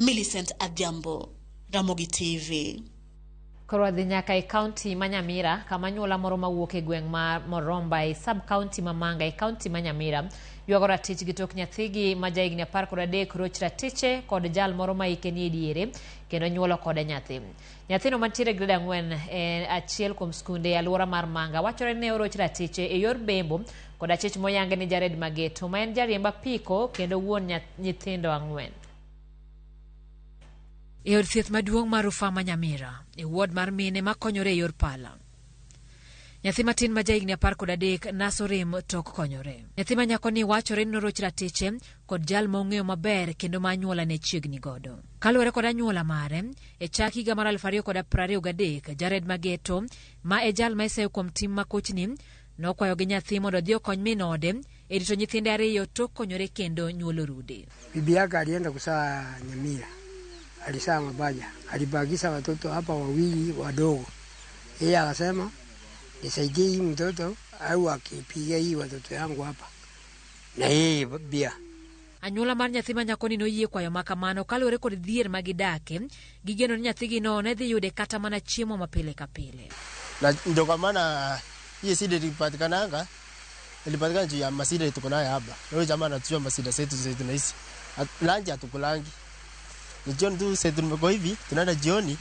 Millicent Adhiambo, Ramogi TV. Korwadhi nyaka e county ma Nyamira kama nyuola moro mawuok e gweng' mar Moromba e sub county Mamanga e county ma Nyamira yuago ratich gi tok nyathigi ma jahigni 13 roch ratiche kod jal moro ma hike ni diere kendo nyuolo kode nyathi. Nyathino mantiere grade 4 e achiel kuom skunde alwora mar Manga wachore ne oroch ratiche e yor bembo kod achich moyange ni Jared Mageto ma en jariemb apiko kendo wuon nyithindo 4. E od thieth maduong' mar Rufaa ma Nyamira e ward mar mine makonyore e yor pala. Nyathi matin ma jahigni 13 nasorem tok konyore. Nyathi ma nyako ni wachore ni oroch ratiche kod jal mong'eyo maber kendo ma anyuola ne chiegni godo. Kaluwore kod anyuola mare e chak higa mar 2023 Jared Mageto ma e jal ma iseyo kuom tim makochni nokwayo gi nyathi mondo odhi okony min ode e rito nyithinde 2 tok konyore kendo nyuolo rude. Bibi yake alienda kuzaa Nyamira. Alizaa mabaja. Alibagiza watoto hapa 2 wadogo. Yeye akasema nisaidie hii mtoto au akipiga hii watoto yangu hapa. Na yeye bia. Anyuola mar nyathi ma nyako ni noyie kwayo makamano kaluwore kod dhier magidake gigeno ni nyathigi no ne dhi yude kata mana chiemo mapile ka pile. Na ndio kwa maana hii sida ilipatikana juu ya masida tuko nayo hapa. Leo jamaa anatujua masida zetu na hizi. Lanji hatukulangi. Ni jioni tu sasa tumekuwa hivi tunaenda jioni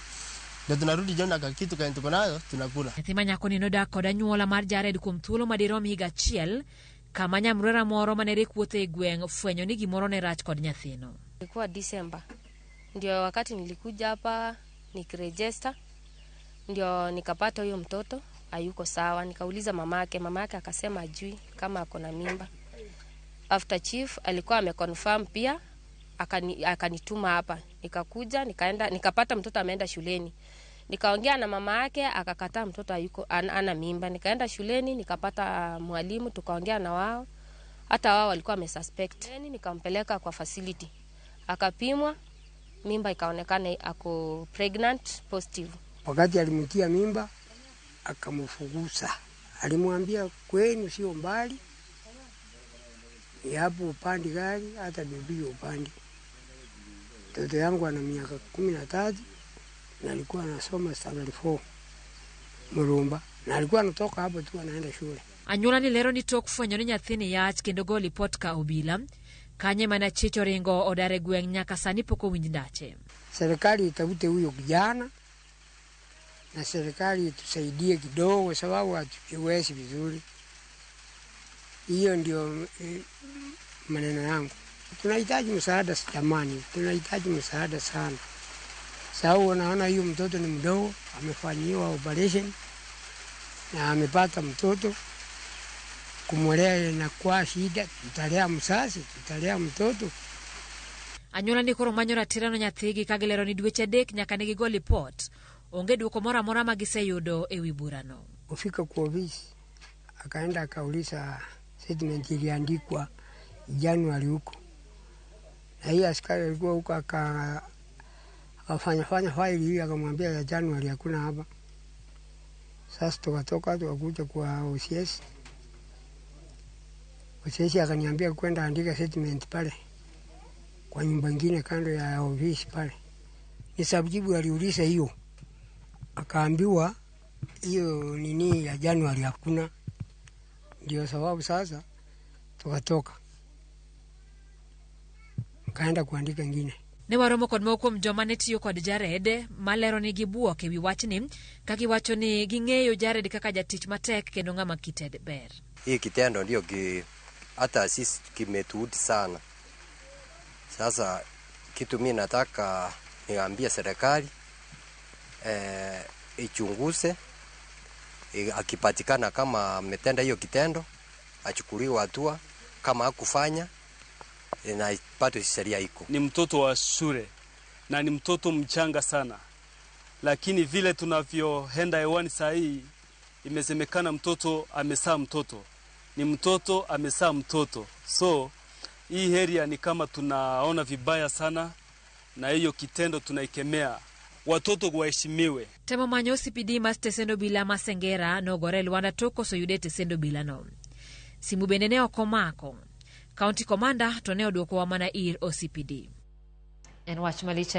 ndio tunarudi jioni na kitu kile tuko nayo tunakula. Nyathi ma nyako ni nodak kod anyuola mar Jared kuom thuolo madirom higa achiel kama nyamrera moro mane rikuothe e gweng' fwenyo ni gimoro ne rach kod nyathino. Ilikuwa December. Ndio wakati nilikuja hapa nikiregister ndio nikapata huyo mtoto hayuko sawa. Nikauliza mamake akasema ajui kama ako na mimba. After chief alikuwa ameconfirm pia akanituma hapa. Nikakuja nikaenda nikapata mtoto ameenda shuleni. Nikaongea na mama yake akakataa mtoto hayuko ana mimba. Nikaenda shuleni nikapata mwalimu tukaongea na wao. Hata wao walikuwa wamesuspect. Nikampeleka kwa facility. Akapimwa mimba ikaonekana ako pregnant positive. Wakati alimtia mimba akamfugusa. Alimwambia kwenu sio mbali. Hapo upande gari hata bibi upande. Mtoto yangu ana miaka 13 na alikuwa anasoma standard 4 Moromba na alikuwa anatoka hapo tu anaenda shule. Anyuola ni lero ni tok fwenyo ni nyathini yach kendo go lipot ka obila kanye mana chicho ringo odare gweng' nyaka sani poko winj ndache. Serikali itafute huyo kijana na serikali itusaidie kidogo sababu hatuwezi vizuri. Hiyo ndio maneno yangu. Tunahitaji msaada jamani, tunahitaji msaada sana. Sababu unaona hiyo mtoto ni mdogo, amefanyiwa operation na amepata mtoto. Kumulea na kwa shida, tutalea msasi, tutalea mtoto. Anyuola ni koro manyo ratiro nyathigi kagilero ni dweche 3 nyaka ne gigo lipot. Onge duoko moro amora ma giseyudo e wi burano. Ufika kwa ofisi akaenda akauliza statement iliandikwa Januari huko. Na hii askari alikuwa huko akafanya faili hii akamwambia ya Januari hakuna hapa. Sasa tukakuja kwa OCS. OCS akaniambia kwenda andika statement pale kwa nyumba nyingine kando ya ofisi pale. Ni sababu aliuliza hiyo. Akaambiwa hiyo nini ya Januari hakuna. Ndio sababu sasa tukatoka. Kaenda kuandika ngine. Ne waromo kod moko mjoma ne tiyo kod Jared malero ni gibuok e wi wachni kagiwacho ni ging'eyo Jared kaka jatich matek kendo ng'ama kited ber. Hii kitendo ndio hata sisi kimetuudi sana. Sasa kitu mimi nataka niambie serikali ichunguze, akipatikana kama ametenda hiyo kitendo achukuliwe hatua, kama hakufanya na ipate sheria iko. Ni mtoto wa shule na ni mtoto mchanga sana, lakini vile tunavyoenda hewani saa hii imesemekana mtoto amezaa mtoto, ni mtoto amezaa mtoto. So hii area ni kama tunaona vibaya sana na hiyo kitendo tunaikemea. Watoto waheshimiwe. Temo manyo CPD maste sendo bila masengera no gore Luanda toko so yudete sendo bila no. Simu beneneo komako. County Commander toneo duoko wa mana ir OCPD. En wach malich